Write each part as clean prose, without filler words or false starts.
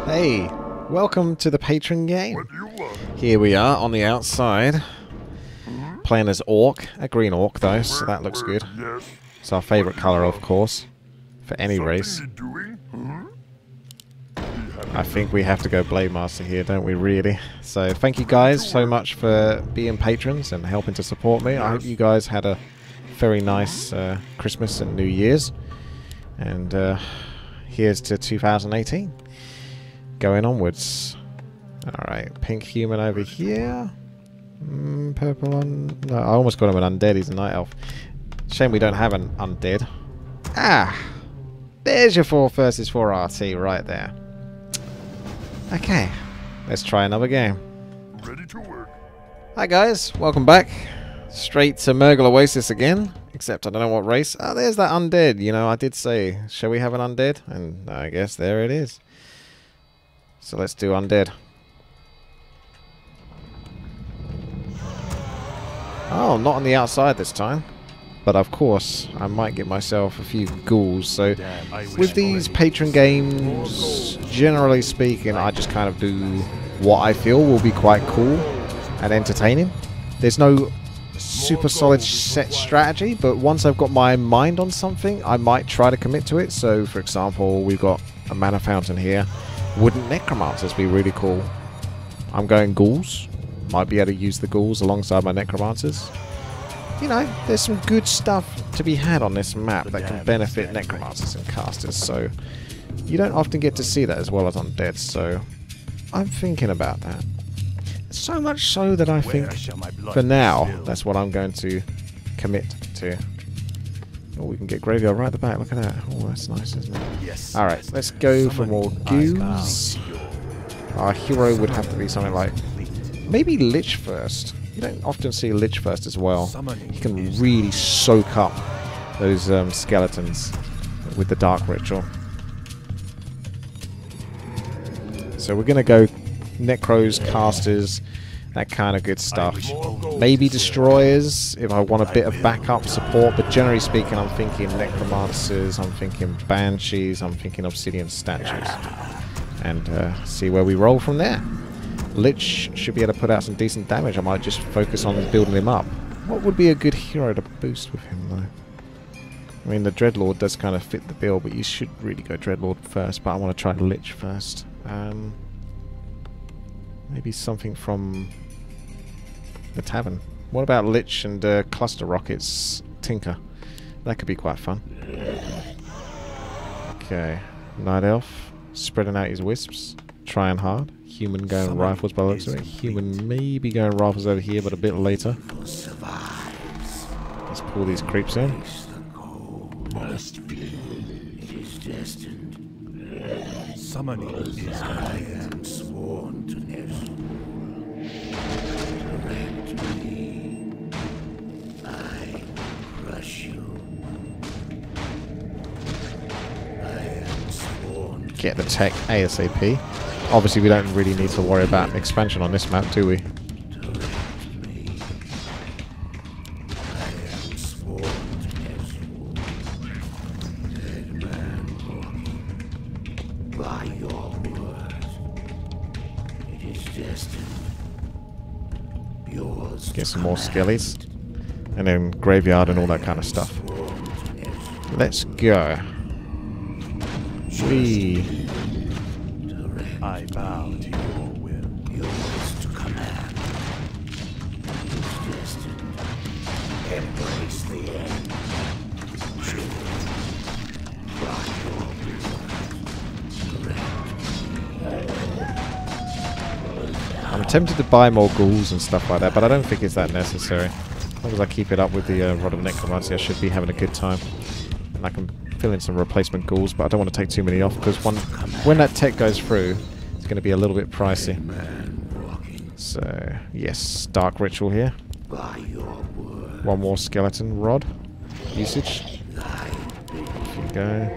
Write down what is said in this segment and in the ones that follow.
Hey, welcome to the Patron game. Here we are on the outside, playing as Orc, a green Orc though, so that looks good. It's our favourite colour, of course, for any race. I think we have to go Blade Master here, don't we, really? So thank you guys so much for being patrons and helping to support me. I hope you guys had a very nice Christmas and New Year's. And here's to 2018. Going onwards. Alright, pink human over here. Purple one. No, I almost got him an undead. He's a night elf. Shame we don't have an undead. Ah! There's your 4 versus 4 RT right there. Okay, let's try another game. Ready to work. Hi guys, welcome back. Straight to Murgle Oasis again. Except I don't know what race. Ah, there's that undead. You know, I did say, shall we have an undead? And I guess there it is. So let's do undead. Oh, not on the outside this time. But of course, I might get myself a few ghouls. So with these patron games, generally speaking, I just kind of do what I feel will be quite cool and entertaining. There's no super solid set strategy, but once I've got my mind on something, I might try to commit to it. So for example, we've got a mana fountain here. Wouldn't necromancers be really cool? I'm going ghouls. Might be able to use the ghouls alongside my necromancers. You know, there's some good stuff to be had on this map that can benefit necromancers and casters, so you don't often get to see that as well as undead, so I'm thinking about that. So much so that I think, for now, that's what I'm going to commit to. Oh, we can get graveyard right at the back, look at that. Oh, that's nice, isn't it? Yes. Alright, let's go for more ghouls. Our hero would have to be something like, maybe Lich first. You don't often see Lich first as well. He can really soak up those skeletons with the Dark Ritual. So we're going to go Necros, Casters, that kind of good stuff. Maybe Destroyers if I want a bit of backup support, but generally speaking I'm thinking Necromancers, I'm thinking Banshees, I'm thinking Obsidian Statues. And see where we roll from there. Lich should be able to put out some decent damage. I might just focus on building him up. What would be a good hero to boost with him though? I mean, the Dreadlord does kind of fit the bill, but you should really go Dreadlord first, but I want to try Lich first. Maybe something from the tavern. What about Lich and Cluster Rockets Tinker? That could be quite fun. Okay, Night Elf spreading out his wisps, trying hard. Human going rifles by the looks of it. Human maybe going rifles over here, but a bit later. Let's pull these creeps in. Must be. It is destined. Summoning is I am sworn to nest. Direct me. I crush you. I am sworn to Get the tech ASAP. Obviously we don't really need to worry about expansion on this map, do we? Get some more skellies. And then graveyard and all that kind of stuff. Let's go. I bow to your will. yours to command. It is destined. Embrace the end. By your I'm tempted to buy more ghouls and stuff like that, but I don't think it's that necessary. As long as I keep it up with the Rod of Necromancy, I should be having a good time. And I can fill in some replacement ghouls, but I don't want to take too many off, because when that tech goes through, it's going to be a little bit pricey. So, yes, Dark Ritual here. One more Skeleton Rod usage. Off you go.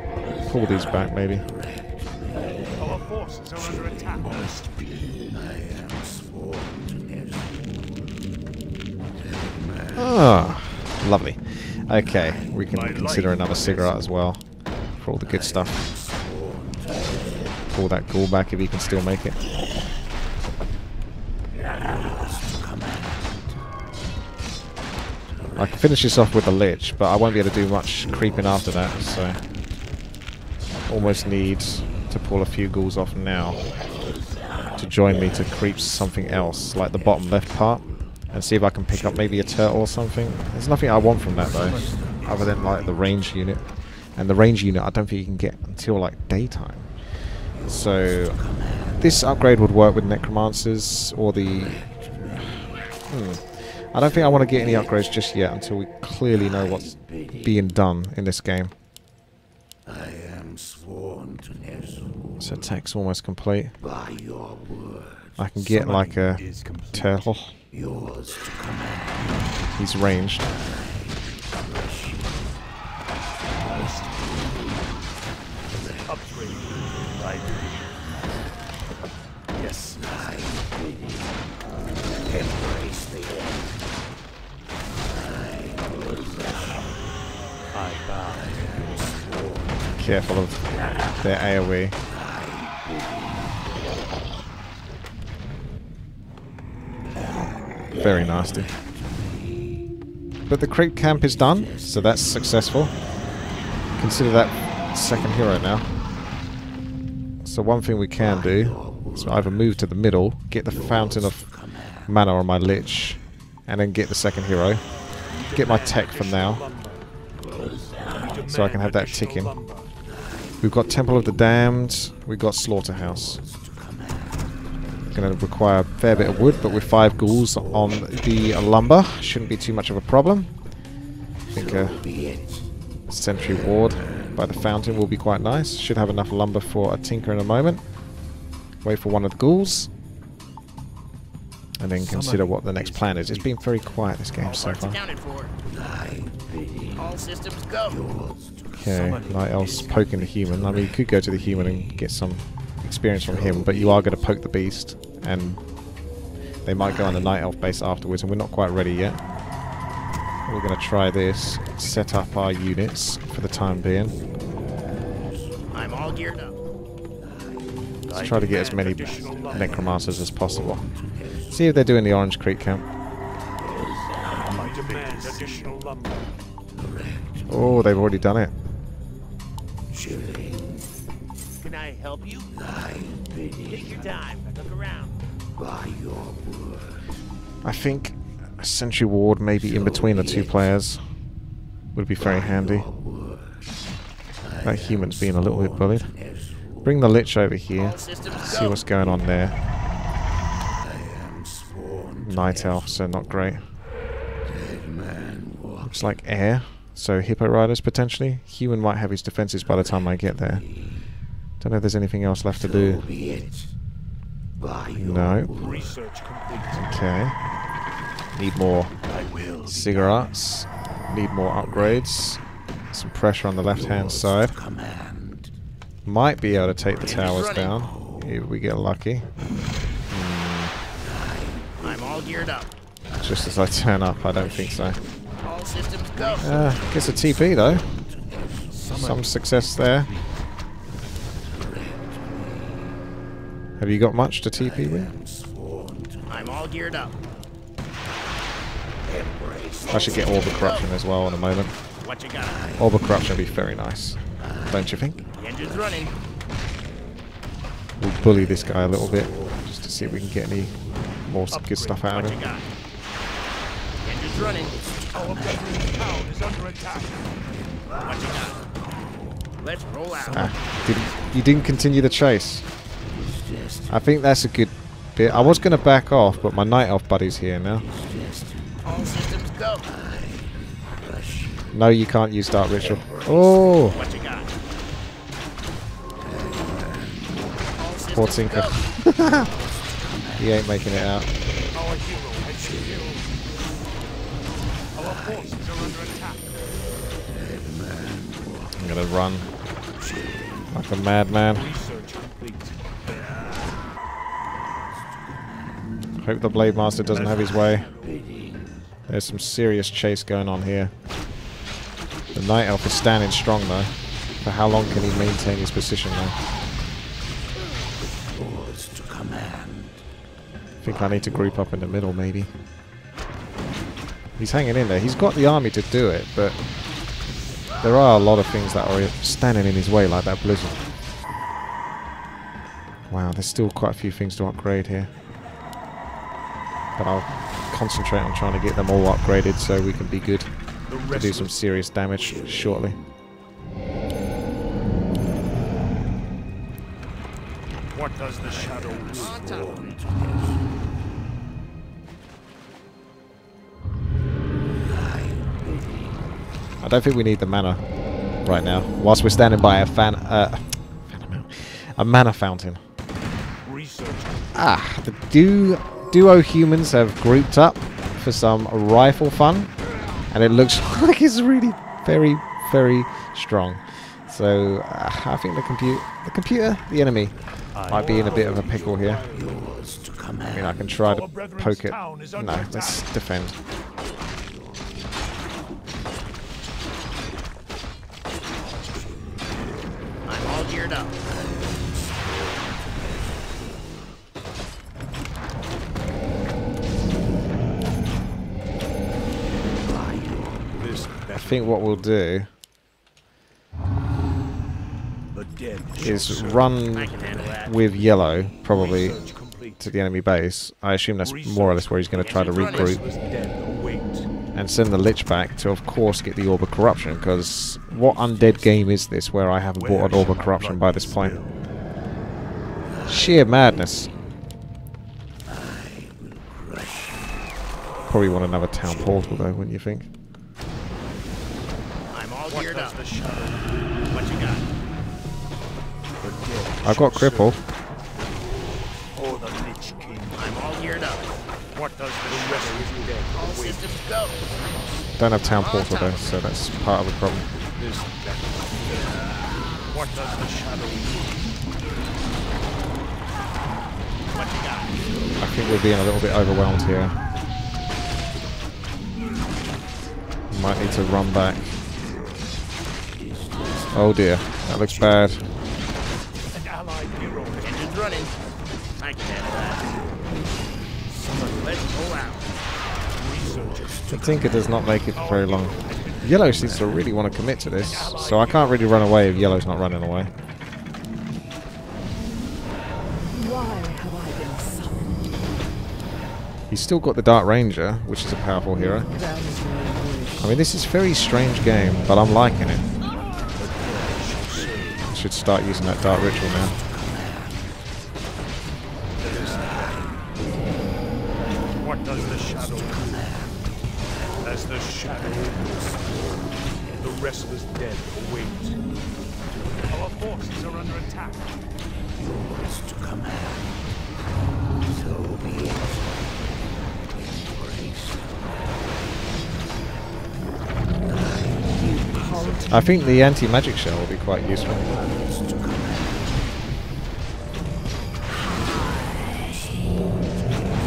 Pull these back, maybe. Our forces are under attack. Ah, lovely. Okay, we can consider another cigarette as well for all the good stuff. pull that ghoul back if he can still make it. I can finish this off with the Lich, but I won't be able to do much creeping after that, so almost need to pull a few ghouls off now to join me to creep something else, like the bottom left part, and see if I can pick up maybe a turtle or something. There's nothing I want from that though, other than like the range unit. And the range unit I don't think you can get until like daytime. So this upgrade would work with necromancers or the... I don't think I want to get any upgrades just yet until we clearly know what's being done in this game. I am sworn to Nezul. So attack's almost complete. By your word, I can get like a turtle. yours to command. He's ranged. Upgrade. I yes. I bid you embrace the end. I bow. Careful of their AoE. Very nasty. But the creep camp is done, so that's successful. Consider that second hero now. So one thing we can do is either move to the middle, get the fountain of mana on my Lich, and then get the second hero. Get my tech for now, so I can have that ticking. We've got Temple of the Damned, we've got Slaughterhouse. Going to require a fair bit of wood, but with 5 ghouls on the lumber, shouldn't be too much of a problem. I think a sentry ward by the fountain will be quite nice. Should have enough lumber for a tinker in a moment. Wait for one of the ghouls, and then consider what the next plan is. It's been very quiet this game so far. All systems go. Okay, Night Elf's poking the human. I mean, you could go to the human and get some experience from him, but you are going to poke the beast, and they might go on the Night Elf base afterwards, and we're not quite ready yet. We're going to try this, set up our units for the time being. I'm all geared up. Let's try to get as many necromancers as possible. See if they're doing the Orange Creek camp. I demand additional lumber. Oh, they've already done it. Can I help you? Take your time. Look around. By your word. I think a sentry ward maybe in between the two players would be very handy. That human's being a little bit bullied. Bring the Lich over here. See what's going on there. Night Elf, so not great. Looks like air, so Hippo Riders potentially. Human might have his defenses by the time I get there. Don't know if there's anything else left to do. No. Research complete. Okay. Need more cigarettes. Need more upgrades. Some pressure on the left-hand side. Might be able to take the towers down if we get lucky. I'm all geared up. Just as I turn up, I don't think so. All systems go. Gets a TP though. Some success there. Have you got much to TP with? I'm all geared up. I should get Orb of Corruption as well in a moment. What you got? Orb of Corruption would be very nice, don't you think? The engine's running. We'll bully this guy a little bit, just to see if we can get any more good stuff out of What you him. got? The engine's running. Our bedroom town is under attack. What you got? Let's roll out. You didn't continue the chase. I think that's a good bit. I was going to back off, but my Night Elf buddy's here now. All systems go. No, you can't use Dark Ritual. Oh! What you got? All Poor systems Tinker. go. He ain't making it out. Our hero has been killed. Our forces are under attack. I'm going to run like a madman. Research complete. Hope the Blade Master doesn't have his way. There's some serious chase going on here. The Night Elf is standing strong though. For how long can he maintain his position though? I think I need to group up in the middle, maybe. He's hanging in there. He's got the army to do it, but there are a lot of things that are standing in his way, like that blizzard. Wow, there's still quite a few things to upgrade here. But I'll concentrate on trying to get them all upgraded so we can be good to do some serious damage shortly. What does the shadow want? I don't think we need the mana right now, whilst we're standing by a mana fountain. Ah, the duo humans have grouped up for some rifle fun, and it looks like it's really very, very strong. So I think the enemy, might be in a bit of a pickle here. I mean, I can try to poke it. No, let's defend. I'm all geared up. I think what we'll do is run with yellow, probably, to the enemy base. I assume that's more or less where he's going to try to regroup. And send the Lich back to, of course, get the Orb of Corruption, because what undead game is this where I haven't bought an Orb of Corruption by this point? Sheer madness. Probably want another town portal though, wouldn't you think? I'm all geared up. What you got? I've got cripple. Oh, the Lich King. I'm all geared up. What does the rest of you get? All systems go. Don't have town portal though, so that's part of the problem. What does the shadow What you got? I think we're being a little bit overwhelmed here. Might need to run back. Oh dear, that looks bad. An allied hero. Engine's running. I can handle that. Let's pull out. The Tinker does not make it for very long. Yellow seems to really want to commit to this, so I can't really run away if Yellow's not running away. Why have I been summoned? He's still got the Dark Ranger, which is a powerful hero. I mean, this is a very strange game, but I'm liking it. I should start using that Dark Ritual now. What does the shadow do? As the shadow the restless dead await. Our forces are under attack. Yours to command. So be it. I think the anti-magic shell will be quite useful.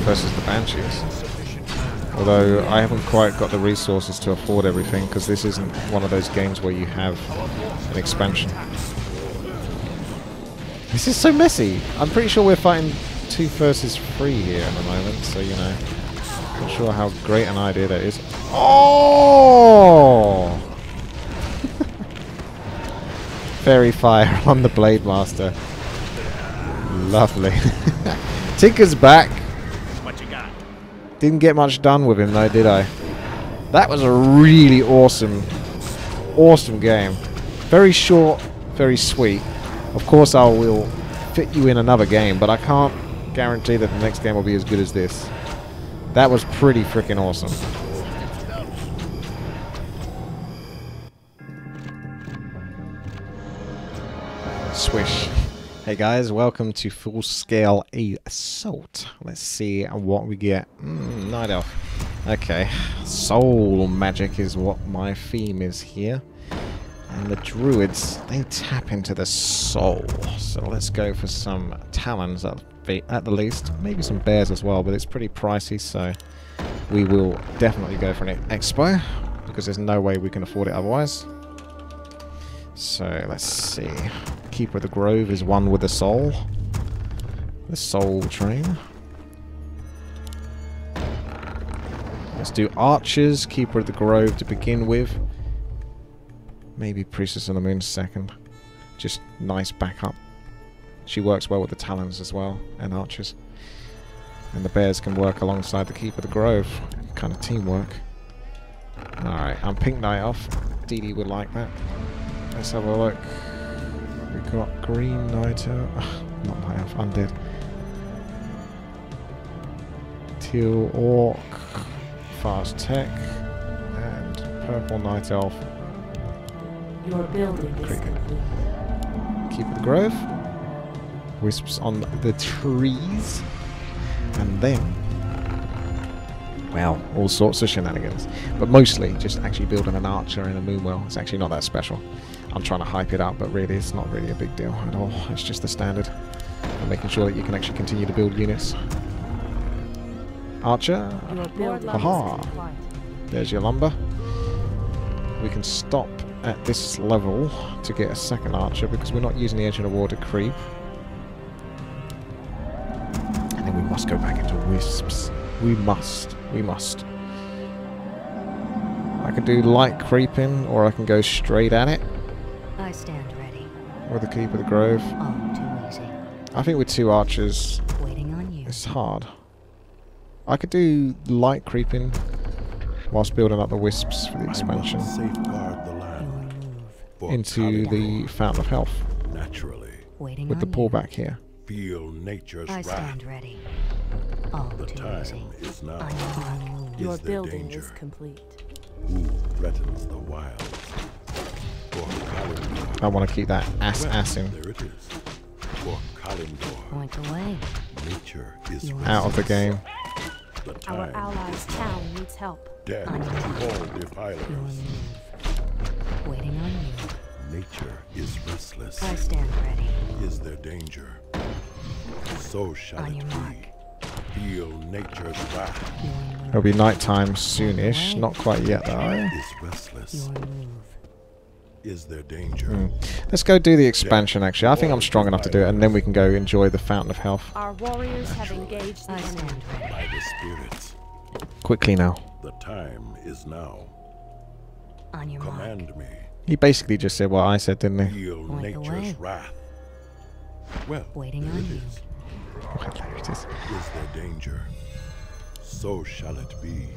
Versus the Banshees. Although I haven't quite got the resources to afford everything, because this isn't one of those games where you have an expansion. This is so messy. I'm pretty sure we're fighting 2 versus 3 here at the moment, so you know. Not sure how great an idea that is. Oh! Fairy fire on the Blade Master. Lovely. Tinker's back. What you got? Didn't get much done with him though, did I? That was a really awesome game. Very short, very sweet. Of course I will fit you in another game, but I can't guarantee that the next game will be as good as this. That was pretty freaking awesome. Swish. Hey guys, welcome to Full Scale Assault. Let's see what we get. Night Elf. Okay, soul magic is what my theme is here. And the druids, they tap into the soul. So let's go for some talons at the least. Maybe some bears as well, but it's pretty pricey, so we will definitely go for an expo, because there's no way we can afford it otherwise. So let's see. Keeper of the Grove is one with a soul. The soul train. Let's do archers, keeper of the grove to begin with. Maybe priestess of the moon second. Just nice backup. She works well with the talons as well, and archers. And the bears can work alongside the keeper of the grove. Kind of teamwork. Alright, I'm pink knight off. Dee would like that. Let's have a look. We've got green knight elf. Not knight elf, undead. Teal orc. Fast tech. And purple night elf. Your building is complete. Keeper of the grove. Wisps on the trees. And then, well, all sorts of shenanigans. But mostly just actually building an archer and a moonwell. It's actually not that special. I'm trying to hype it up, but really it's not really a big deal at all. It's just the standard. And making sure that you can actually continue to build units. Archer. Aha. There's your lumber. We can stop at this level to get a second archer because we're not using the edge of the war to creep. And then we must go back into wisps. We must. We must. I can do light creeping, or I can go straight at it. I stand ready. Or the keep of the grove. Oh, too easy. I think with 2 archers, Waiting on you. it's hard. I could do light creeping whilst building up the wisps for the expansion Safeguard the land. For into the Fountain of Health naturally Waiting with the on pullback here. feel nature's you. I wrath. stand ready. Oh, The too time easy. is now. I know my move. Your Is there building danger? is complete. Who threatens the wild? For Kalimdor. I want to keep that ass in. There it is. For Kalimdor, Point the way. nature is Out of the restless. game. The Our time allies' is town needs help. dead I know. to all Your defilers. move. Waiting on you. Nature is restless. I stand ready. Is there danger? So shall On it your mark. be. Feel nature's wrath. Your move. It'll be nighttime soonish. Not quite yet though. Is restless. Your move. Is there danger? Let's go do the expansion actually. I think I'm strong enough to do it, and then we can go enjoy the Fountain of Health. Our warriors have engaged the I enemy. stand ready. By the spirits, Quickly now. the time is now. On your mark. Command me. He basically just said what I said, didn't he? Feel Point the nature's way. wrath. Well, Waiting there on it you. is. Well, there it is. Is there danger? So shall it be.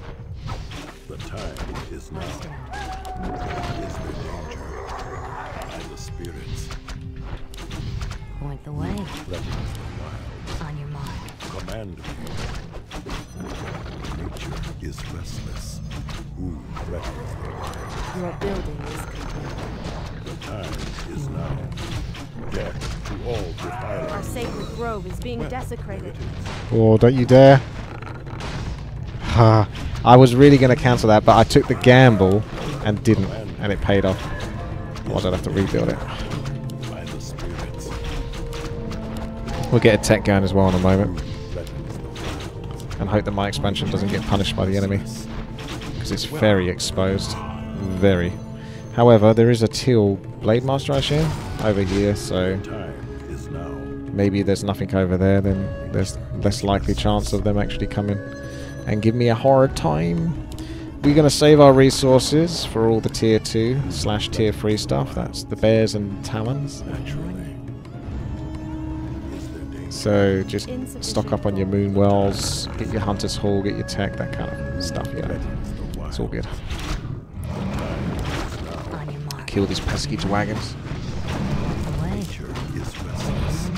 The time is I now. stand. Is there danger? By the spirits, Point the way. threatens the wild. On your mark. Command me. Nature is restless. Who threatens the wild? Your building is complete. The time is now. Death to all Our defilers. sacred grove is being desecrated. Oh, don't you dare. I was really going to cancel that, but I took the gamble and didn't, and it paid off. Otherwise I'd have to rebuild it. By the spirits, We'll get a tech going as well in a moment, threatens the wild. and hope that my expansion doesn't get punished by the enemy, because it's very exposed. Very. However, there is a teal blade master, I assume, over here, so Time is now. maybe there's nothing over there, then there's less likely chance of them actually coming and give me a hard time. We're going to save our resources for all the tier 2/tier 3 stuff. That's the bears and talons. Naturally. Is there danger? So just stock up on your moon wells, get your hunter's hall, get your tech, that kind of stuff, you know. Threatens the wild. It's all good. On your mark. Kill these pesky wagons. Point the way. Nature is restless.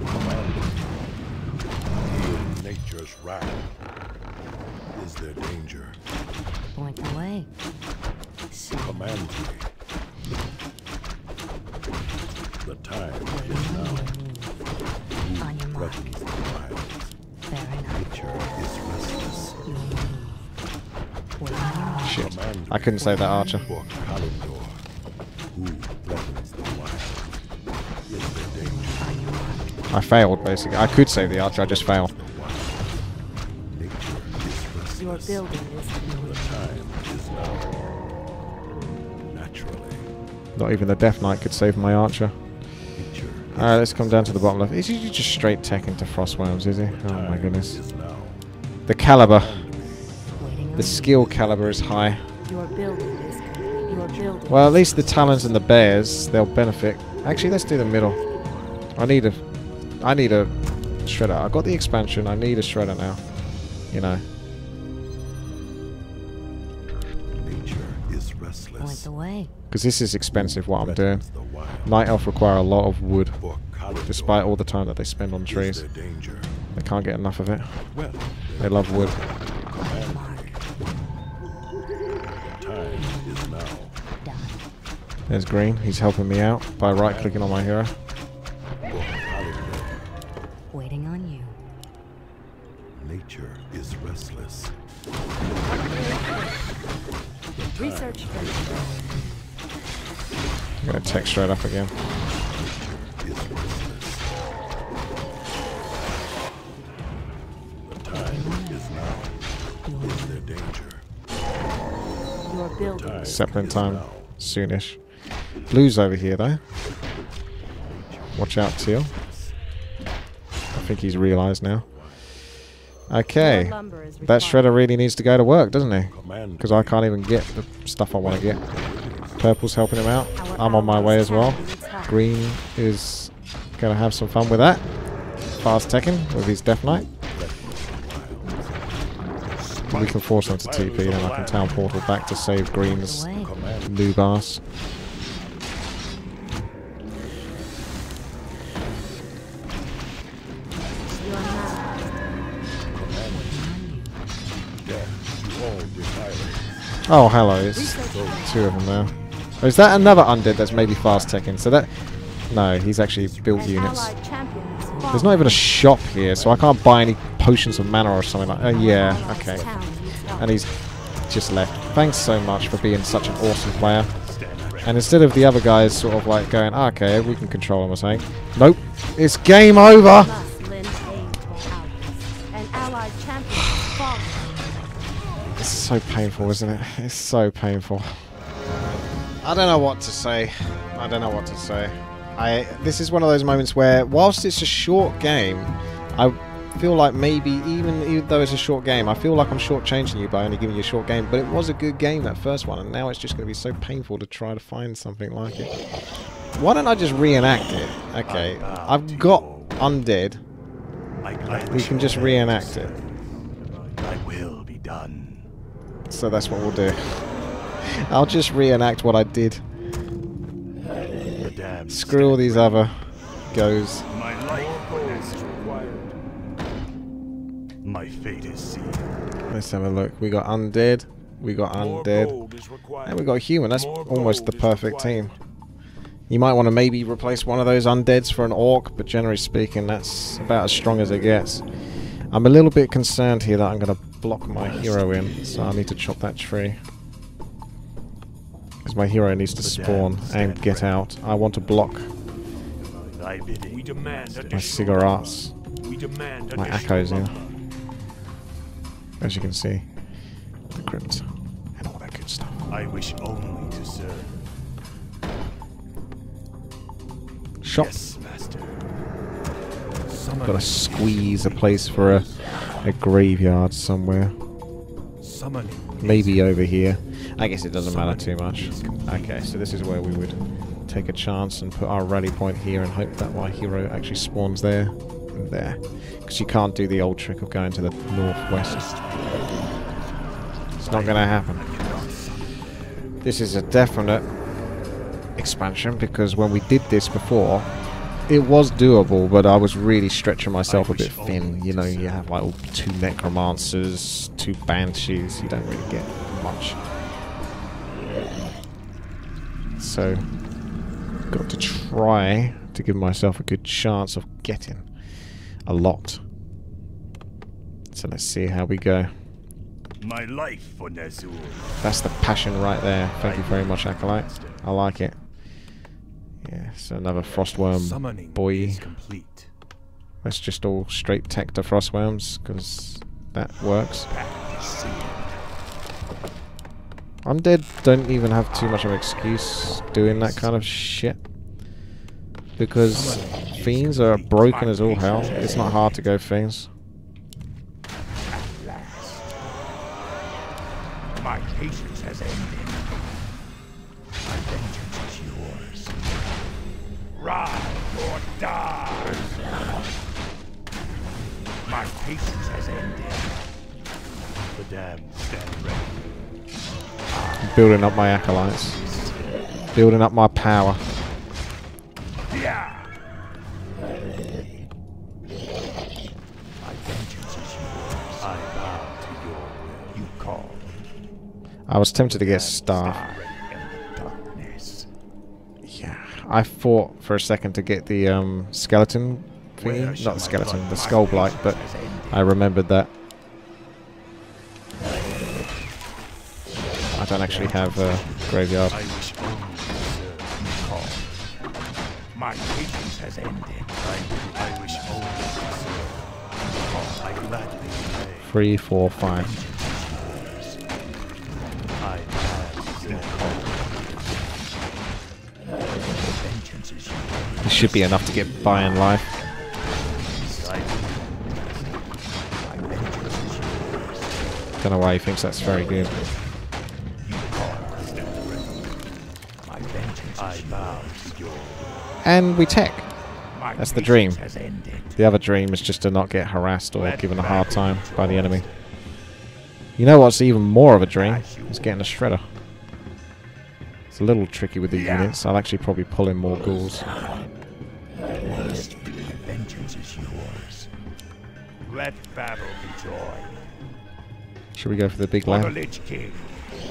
On you. Feel nature's wrath. Is there danger? Point the way. Command me. The time is now. On your mark. Threatens the wild. Fair enough. Nature is restless. Your move. Waiting on your mark. Shit. Command I couldn't save that archer. For Kalimdor, who threatens the wild? Is there danger? On your mark. I failed, basically. I could save the archer, I just failed. The wild. Nature is Your restless. building is The complete. time is now. Naturally, Not even the Death Knight could save my archer. nature Alright, let's come down to the bottom left. Is he just straight tech into frostworms, is he? Oh my goodness. The caliber. The skill caliber is high. Your building is complete. Your building. Well, at least the talons and the bears, they'll benefit. Actually, let's do the middle. I need a shredder. I got the expansion. I need a shredder now. You know. Nature is Point restless. the way. Because this is expensive, what I'm doing. Night elf require a lot of wood, despite all the time that they spend on trees. Danger. They can't get enough of it. Well, They love wood. time is now. Done. There's Green. He's helping me out by right-clicking on my hero. Waiting on you. Nature is restless. Research finished. I'm going to tech straight up again. Is restless. The time is now. Is there danger? Your building. Time Zeppelin is time. now. Soonish. Blue's over here, though. Watch out, Teal. I think he's realised now. Okay. Your lumber is That required. shredder really needs to go to work, doesn't he? Command. Because I can't even get the stuff I want to get. Purple's helping him out. I'm on my way as well. Green is going to have some fun with that. Fast teching with his Death Knight. We can force him to TP, then I can town portal back to save Green's Away. noob ass. You are now. Oh, hello. It's two of them now. Oh, is that another undead that's maybe fast teching? So that... No, he's actually built An units. allied champion has There's fallen. not even a shop here, so I can't buy any potions of mana or something like that. Yeah, okay. Town needs help. And he's just left. Thanks so much for being such an awesome player. And instead of the other guys sort of like going, "Ah, okay, we can control him," or saying, nope, it's game over! Must lend aid to our allies. An allied champion has fallen. It's so painful, isn't it? It's so painful. I don't know what to say. I don't know what to say. This is one of those moments where, whilst it's a short game, I feel like maybe, even though it's a short game, I feel like I'm shortchanging you by only giving you a short game, but it was a good game, that first one, and now it's just going to be so painful to try to find something like it. Why don't I just reenact it? Okay, I've got Undead. We can just reenact it. I will be done. So that's what we'll do. I'll just reenact what I did. The damned Screw all these other goes. My life is required. My fate is sealed. Let's have a look. We got Undead. We got More Undead. gold is required. And we got Human. That's More almost the gold is perfect required. team. You might want to maybe replace one of those Undeads for an Orc, but generally speaking, that's about as strong as it gets. I'm a little bit concerned here that I'm going to block my hero in, so I need to chop that tree. Because my hero needs to spawn and get out. I want to block Thy bidding. We demand my additional cigarettes, lumber. We demand my additional echoes here. lumber. As you can see, the crypt and all that good stuff. I wish only to serve. Shop. Yes, master. Gotta squeeze a place for a graveyard somewhere. Summoning. Maybe over here. I guess it doesn't matter too much. Okay, so this is where we would take a chance and put our rally point here and hope that my hero actually spawns there and there. Because you can't do the old trick of going to the northwest. It's not going to happen. This is a definite expansion because when we did this before, it was doable, but I was really stretching myself a bit thin. You know, you have like 2 necromancers, 2 banshees. You don't really get much. So, got to try to give myself a good chance of getting a lot. So let's see how we go. My life for Nezul. That's the passion right there. Thank you very much, Acolyte. I like it. Yeah, so another frostworm Summoning boy. is complete. Let's just all straight tech to frostworms, because that works. Undead don't even have too much of an excuse doing that kind of shit. because fiends are broken as all hell. It's not hard to go fiends. My patience has ended. My vengeance is yours. Ride or die. My patience has ended. The damned stand ready. Building up my acolytes. Building up my power. Yeah. My vengeance is yours. I bow to your will. You call. I was tempted to get staff. Yeah, I fought for a second to get the skeleton thingy. Not the skeleton, the skull blight, but I remembered that. I don't actually have a graveyard. I wish only to serve. You call. My patience has ended. I wish only to serve. You call. I gladly obey. 3, 4, 5. I have you call. Vengeance is yours. This should be enough to get by in life. My vengeance is yours. Don't know why he thinks that's very good. My vengeance I bow to your And we tech. My That's the dream. patience has ended. The other dream is just to not get harassed or given a hard time by the enemy. You know what's even more of a dream? Is getting a shredder. It's a little tricky with the units. I'll actually probably pull in more ghouls. My vengeance is yours. Let battle be joy. Should we go for the big For the lamb? Lich King,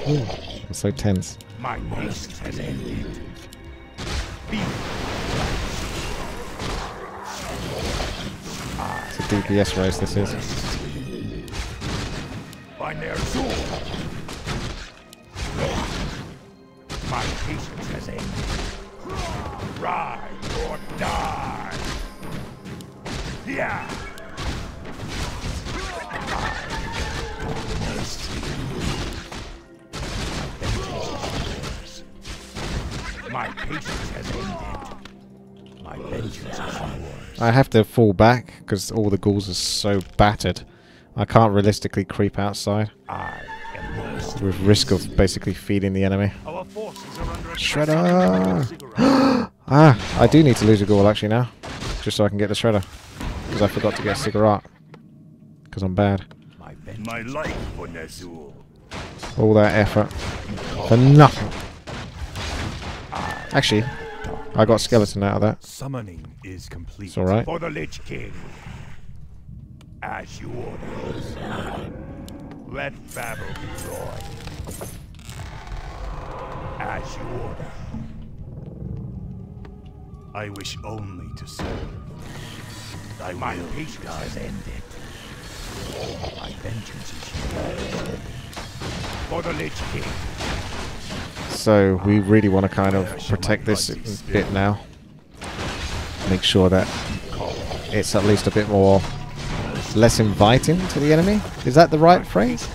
I'm so tense. my patience has ended. Be It's a DPS race this is. by Ner'zhul. My patience has ended. Ride or die. Yeah. My patience has ended. My vengeance is yours. I have to fall back because all the ghouls are so battered. I can't realistically creep outside I am yours. with risk of basically feeding the enemy. Our forces are under attack. Shredder! Ah, I do need to lose a ghoul actually now, just so I can get the shredder. Because I forgot to get a cigarette. Because I'm bad. My life for Ner'zhul. All that effort for nothing. Actually, I got skeleton out of that. Summoning is complete. It's alright. For the Lich King. As you order. Let battle be joy. As you order. I wish only to serve. My patience has ended. My vengeance is yours. For the Lich King. So we really want to kind of protect this bit now. Make sure that it's at least a bit more less inviting to the enemy. Is that the right phrase?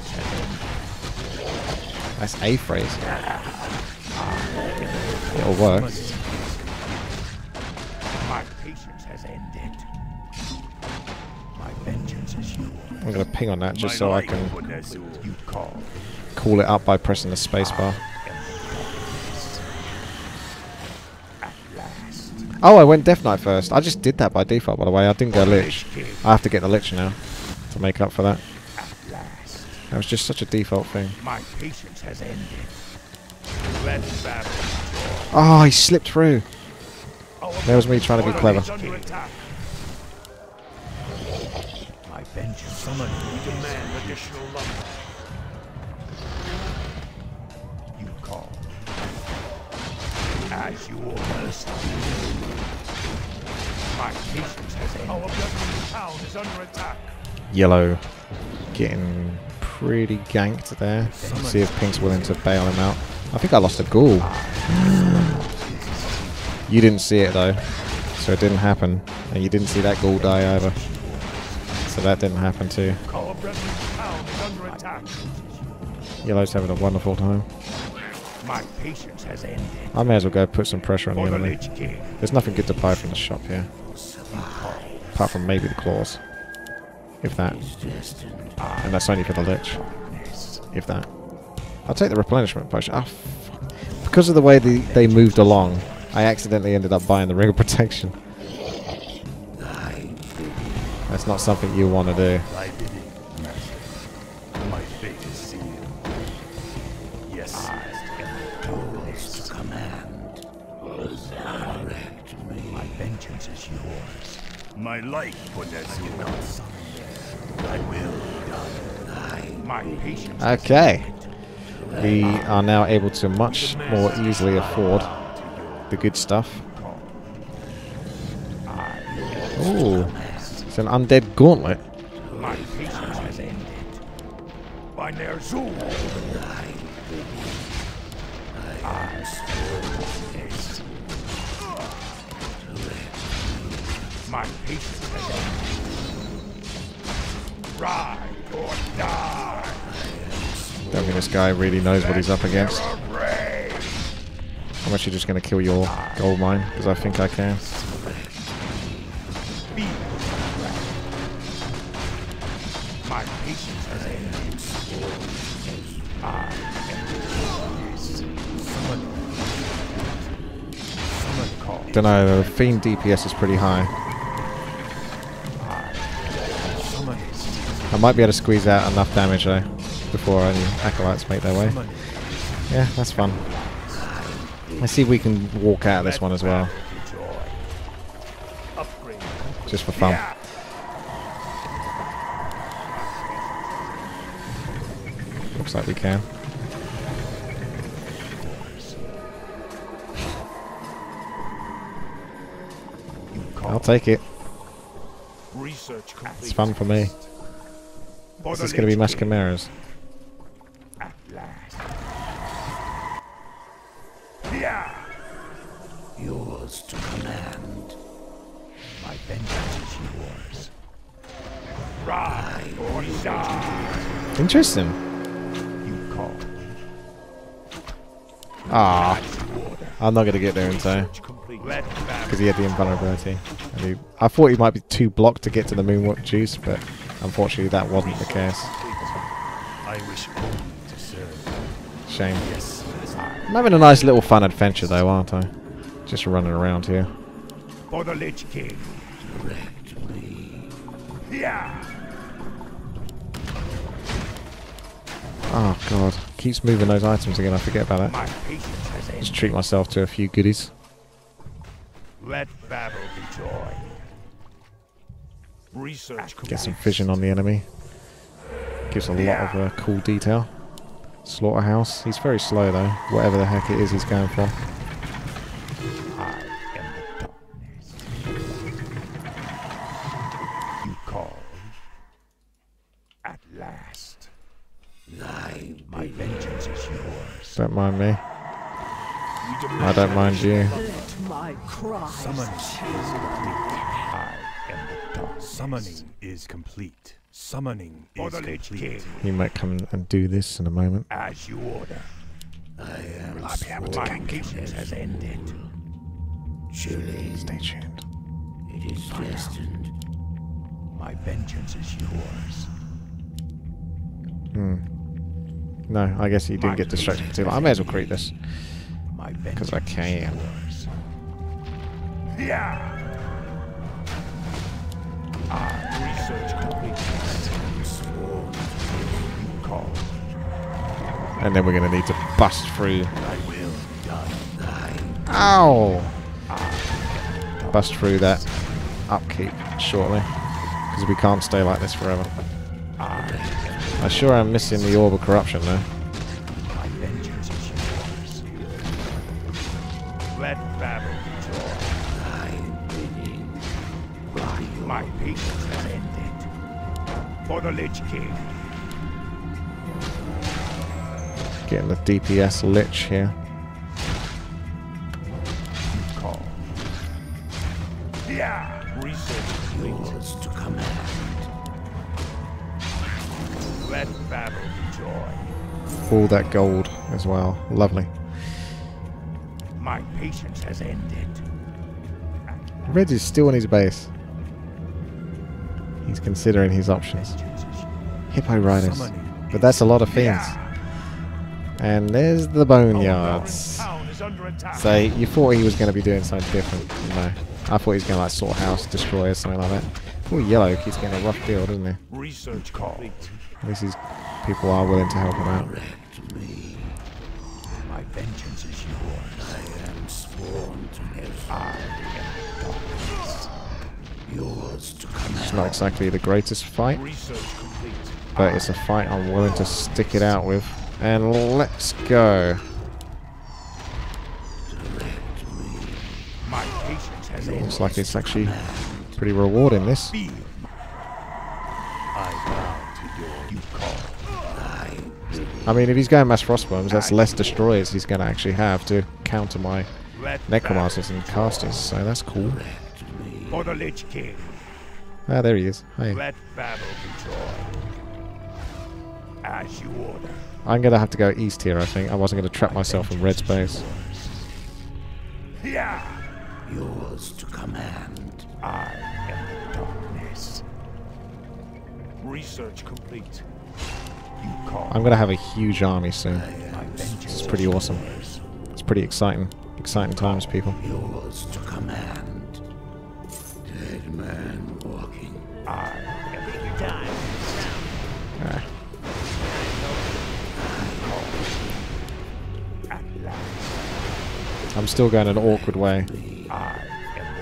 That's a phrase. It'll work. My patience has ended. My vengeance is yours. I'm going to ping on that just so I can You call. call it up by pressing the spacebar. Oh, I went Death Knight first. I just did that by default, by the way. I didn't go Lich. I have to get the Lich now to make up for that. That was just such a default thing. My patience has ended. Let battle. Oh, he slipped through. There was me trying to be clever. My vengeance. Someone demand additional lumber. You call. As you order. My patience has ended. Our bloodline town is under attack. Yellow getting pretty ganked there. See if Pink's willing to bail him out. I think I lost a ghoul. You didn't see it though, so it didn't happen. And you didn't see that ghoul die either. So that didn't happen too. Our bloodline town is under attack. Yellow's having a wonderful time. My patience has ended. I may as well go put some pressure on the For the enemy. Lich King. There's nothing good to buy from the shop here. Apart from maybe the claws. If that. And that's only for the Lich. If that. I'll take the replenishment potion. Oh, fuck. Because of the way they moved along, I accidentally ended up buying the Ring of Protection. That's not something you want to do. My fate is sealed. Yes. Yours to command. Resurrect me. My vengeance is yours. My life possesses you. I will die. My patience. Okay. We are now able to much more easily afford the good stuff. Ooh. It's an undead gauntlet. My patience has ended. By Ner'zhul. My patience has ended. Ride or die. Don't think this guy really knows what he's up against. I'm actually just going to kill your gold mine, because I think I can. My patience has ended. Someone call. Don't know, the Fiend DPS is pretty high. I might be able to squeeze out enough damage though, before any acolytes make their way. Yeah, that's fun. Let's see if we can walk out of this one as well. Just for fun. Looks like we can. I'll take it. Research complete. It's fun for me. This is going to be mass chimeras. At last. Yeah. Yours to command. My vengeance is yours. Ride or die. Interesting. You call. Ah, I'm not going to get there in time. Let Because he had the invulnerability. I thought he might be too blocked to get to the Moonwalk juice, but unfortunately that wasn't the case. I wish only to serve. Shame. Yes. I'm having a nice little fun adventure though, aren't I? Just running around here. For the Lich King. Direct me. Yeah. Oh god, keeps moving those items again, I forget about that. My patience has ended. Just treat myself to a few goodies. Let battle be joy. Research Get some vision on the enemy. Gives a lot of cool detail. Slaughterhouse, he's very slow though, whatever the heck it is he's going for. I am the darkness. You call. At last. My vengeance is yours. Don't mind me. I don't mind you. My cry. Summoning is complete. I am the dark. Summoning is complete. Summoning is complete. He might come and do this in a moment. As you order. Will I be able to My gank him? patience has ended. Chilling. Stay tuned. It is destined. My vengeance is yours. No, I guess he didn't get distracted for too long. I may as well create this. My Because I can. yours. Yeah. Research complete. You call. And then we're going to need to bust through. I will die. Ow! Bust through that upkeep shortly. Because we can't stay like this forever. I sure am missing the Orb of Corruption though. My vengeance is yours. Let battle be joy. My patience has ended. For the Lich King. Getting the DPS Lich here. You call. Yeah. Research complete. Yours to command. Let battle be joy. All that gold as well. Lovely. My patience has ended. Red is still on his base. He's considering his options. Hippo Riders. But that's a lot of fiends. And there's the boneyards. So you thought he was going to be doing something different. No. I thought he was going to like sort of house destroy or something like that. Oh, yellow keeps getting a rough deal, doesn't he? Research complete. At least these people are willing to help him out. My vengeance is yours. I am sworn to never. I am darkness. Yours to command. It's not exactly the greatest fight, Research complete. but it's a fight I'm willing to stick it out with. And let's go. My patience has ended. Looks like it's actually pretty rewarding, this. I bow to your call. I mean, if he's going mass frostworms, that's less destroyers he's going to actually have to counter my necromancers and casters, so that's cool. For the Lich King. Ah, there he is. Hey. Let battle be joy. As you order. I'm going to have to go east here, I think. I wasn't going to trap myself in red space. Yeah. Yours to command. I am the darkness. Research complete. You call. I'm going to have a huge army soon. It's pretty awesome. It's pretty exciting. Exciting times, people. Yours to command. Dead man walking. I am Take your time. Ah. at last. I'm still going an awkward way. I am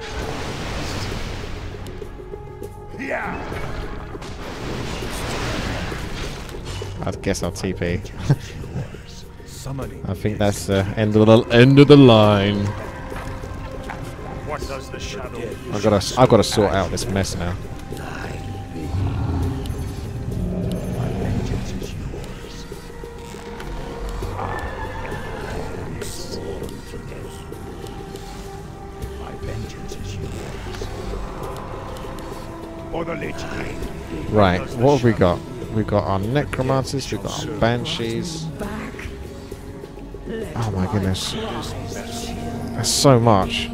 the yeah. I guess I'll TP. Summoning. I think that's the end of the line. What does the shadow? I've got to sort out this mess now. My vengeance is yours. My vengeance is yours. For the Lich King. Right, what have we got? We've got our necromancers, we've got our banshees. Oh my goodness. There's so much.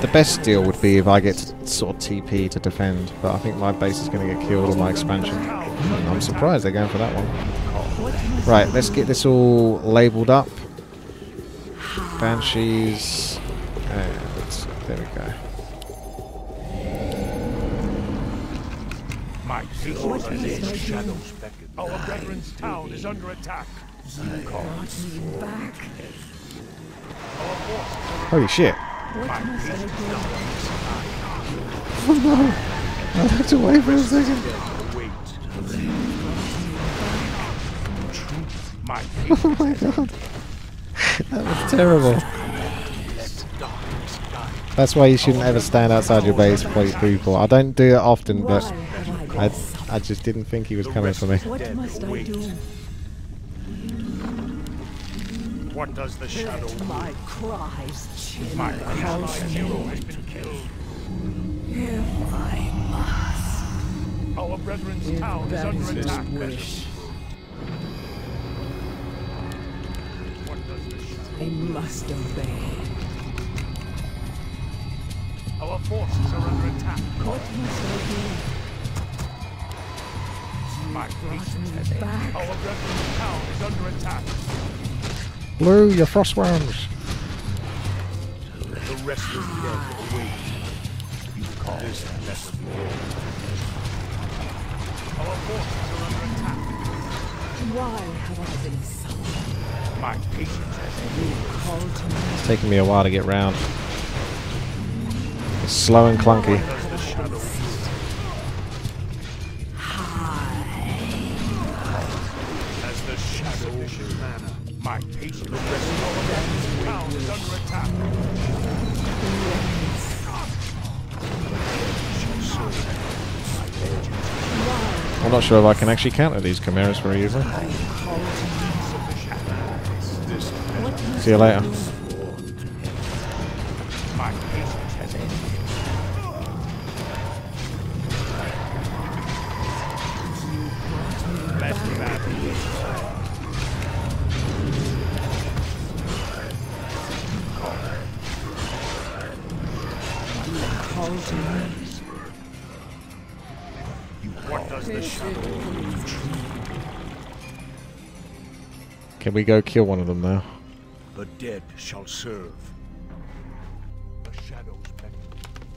The best deal would be if I get to sort of TP to defend, but I think my base is going to get killed on my expansion. I'm surprised they're going for that one. Right, let's get this all labelled up. Banshees. And there we go. My patience has ended. Shadows beckon. Our brethren's town is under attack. Holy shit. My patience Oh no! I have to wait for a second. wait. My Oh my god. That was terrible. That's why you shouldn't ever stand outside your base and fight people. I don't do it often, but I just didn't think he was coming for me. What must I do? What does the shadow? My cries. My hero has been killed. If I must. Our brethren's town is under attack. What does the shadow? I must obey. Our forces are under attack. What must I My patience has ended. back. Our brethren's town is under attack. Blue, your frostworms! The restless dead await. You call this vessel. Our forces are under attack. Why have I been summoned? My patience has ended. Call to me. It's taking me a while to get round. It's slow and clunky. Does the shadow? As the shadow wishes manna. My patience. The rest of our brethren's town is under attack. I'm not sure if I can actually counter these chimeras very easily. See you later. My patience has ended. Let call to me. What does the shadow need? Can we go kill one of them now? The dead shall serve. The shadows beckon.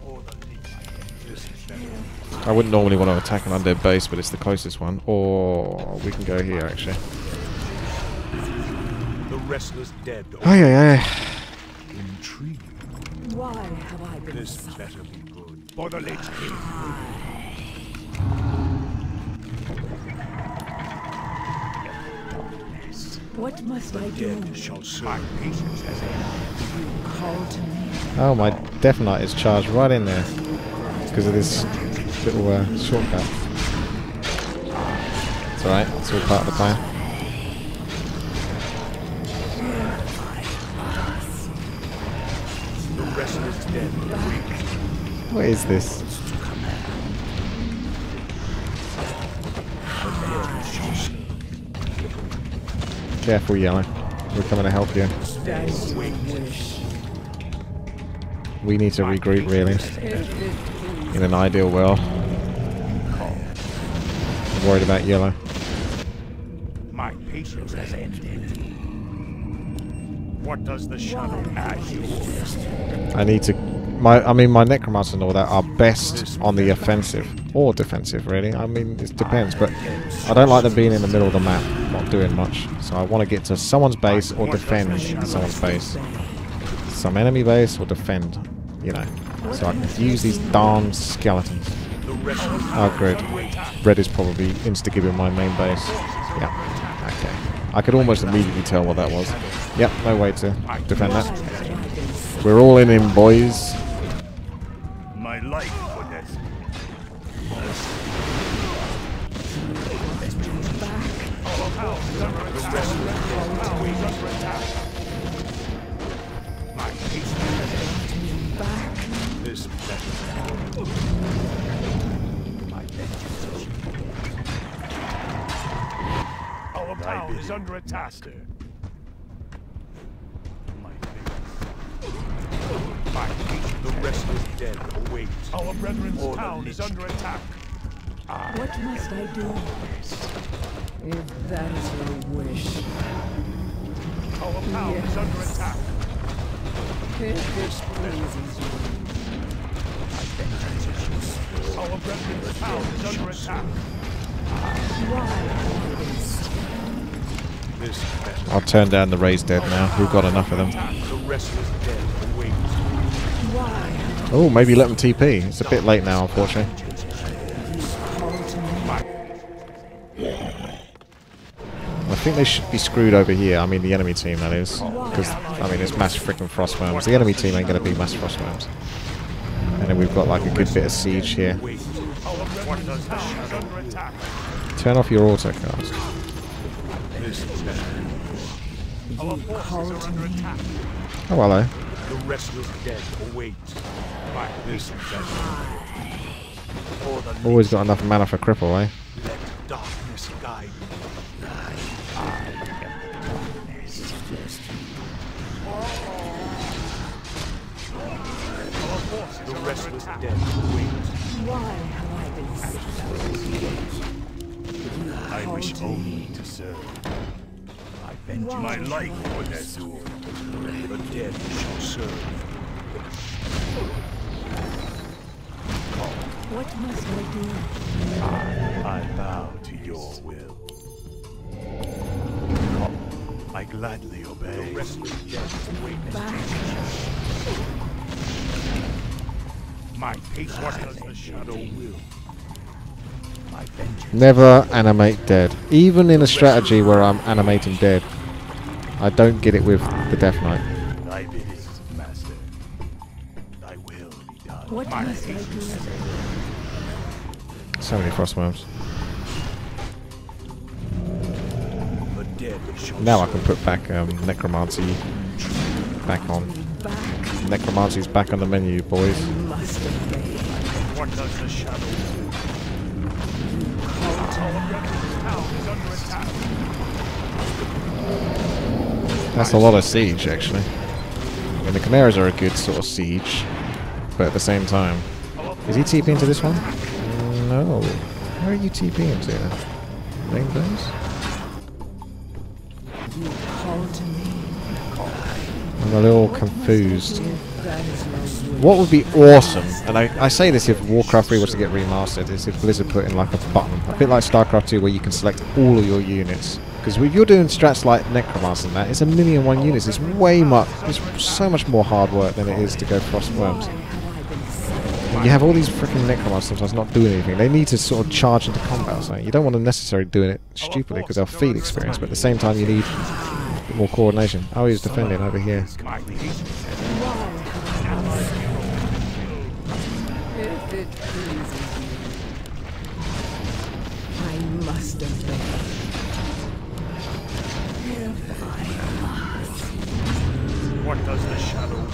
Or the leech. This is better. I wouldn't normally want to attack an undead base, but it's the closest one. Or we can go here, actually. The restless dead. Aye. Intriguing. Why have I been This summoned? better be good. For the Lich King. What must I do? Dead shall serve. My patience has ended. Call to me. Oh, my Death Knight is charged right in there. Because of this little shortcut. It's alright, it's all part of the plan. The restless dead. What is this? Careful, Yellow. We're coming to help you. We need to regroup, really. In an ideal world. I'm worried about Yellow. My patience has ended. What does the shadow ask? I need to... I mean, my Necromancer and all that are best on the offensive. Or defensive, really. I mean, it depends, but I don't like them being in the middle of the map, not doing much. So I want to get to someone's base or defend someone's base. Some enemy base or defend, you know. So I can use these darn skeletons. Oh, good. Red is probably insta-giving my main base. Yeah, okay. I could almost immediately tell what that was. Yep, no way to defend that. We're all in him, boys. My life for this. My patience has ended. This better. My vengeance. Our town is under attack. My patience. The restless dead await. Our brethren's town is under attack. What must I do? If that is your wish. Our town is under attack. If this pleases you. Our brethren's town is under attack. This better. I'll turn down the raised dead now. We've got enough of them. The restless dead await. Oh, maybe let them TP. It's a bit late now, unfortunately. I think they should be screwed over here. I mean, the enemy team, that is. Because, I mean, it's mass freaking frostworms. The enemy team ain't going to be mass frostworms. And then we've got, like, a good bit of siege here. Turn off your autocast. Oh, hello. The restless dead await. By this Always got enough mana for cripple, eh? Let darkness guide me. The restless dead await. Why have I been summoned? I wish only to serve. I venture my life for their soul. The dead shall serve. What must I do? I bow to your will. I gladly obey. The restless dead await. My patience. What does the shadow will? My vengeance. Never animate dead. Even in a strategy where I'm animating dead, I don't get it with the Death Knight. Thy bidding, master. Thy will be done. What must I do? So many frostworms. The dead shall Now I serve. can put back Necromancy back on. Necromancy's back on the menu, boys. Must obey. What does the shadow do? Our brethren's town is under attack. That's a lot of siege, actually. I mean, the Chimeras are a good sort of siege, but at the same time, Is he TPing into this one? No. Where are you TPing into then? Rainbows? You call to me. I'm a little confused. If that is your will. What would be awesome, and I say this if Warcraft 3 was to get remastered, is if Blizzard put in like a button, a bit like StarCraft 2 where you can select all of your units. Because if you're doing strats like Necromancer and that, it's 1,000,001 units. It's way much, it's so much more hard work than it is to go Frostworms. You have all these freaking Necromancers sometimes not doing anything. They need to sort of charge into combat or something. You don't want to necessarily doing it stupidly because they'll feed experience, but at the same time you need a bit more coordination. Oh, he's defending over here. If it pleases you, I must obey. What does the shadow do?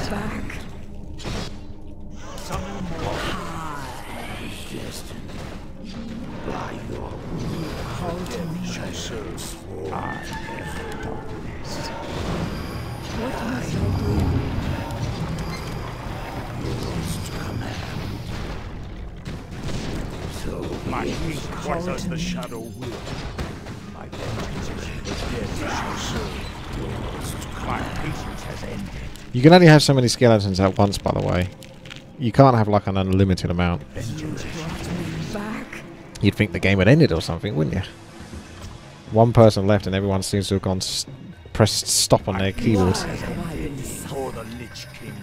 Back. Summon more. By your Call to me. Shall serve. What must I do? My peace. What does the shadow will? My vengeance is the dead shall serve. My patience has ended. You can only have so many skeletons at once, by the way. You can't have like an unlimited amount. Back. You'd think the game had ended or something, wouldn't you? One person left and everyone seems to have gone pressed stop on their keyboards. For the Lich King.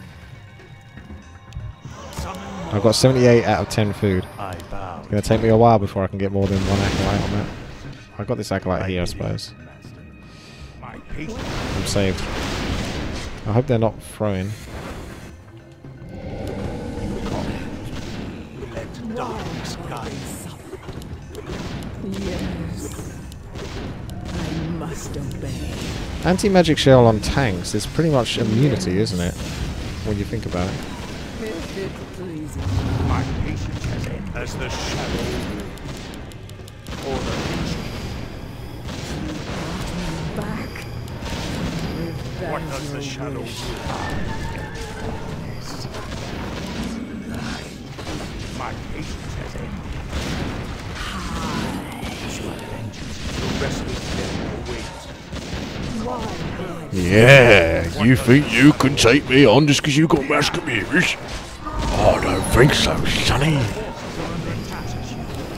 Summon more. I've got 78 out of 10 food. I bow. It's going to take me a while before I can get more than one acolyte on that. I've got this acolyte here, I suppose. My patience. I'm saved. I hope they're not throwing. Let darkness guide. Yes. I must obey. Anti-magic shell on tanks is pretty much immunity, isn't it? When you think about it. If it pleases you. My patience has ended. As the shadow will. For the Lich Back. If that What is does the your shadow wish. will? My patience has ended. Your vengeance. The restless dead awaits. Yeah, you think you can take me on just because you got Musketeers? I don't think so, sonny.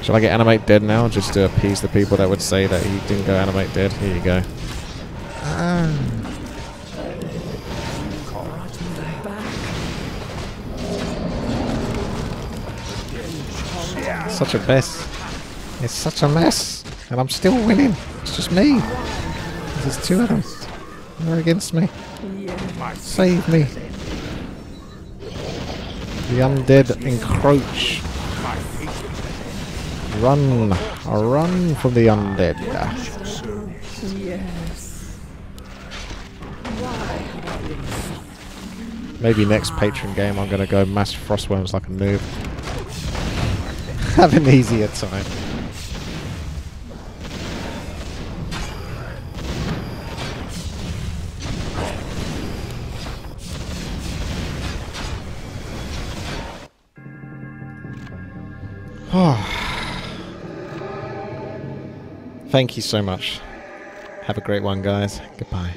Shall I get animate dead now, just to appease the people that would say that he didn't go animate dead? Here you go. Such a mess. It's such a mess. And I'm still winning. It's just me. There's two of them. They're against me. Save me. The undead encroach. Run. Run from the undead. Yes. Maybe next Patron game I'm going to go mass frostworms like a noob. Have an easier time. Thank you so much. Have a great one, guys. Goodbye.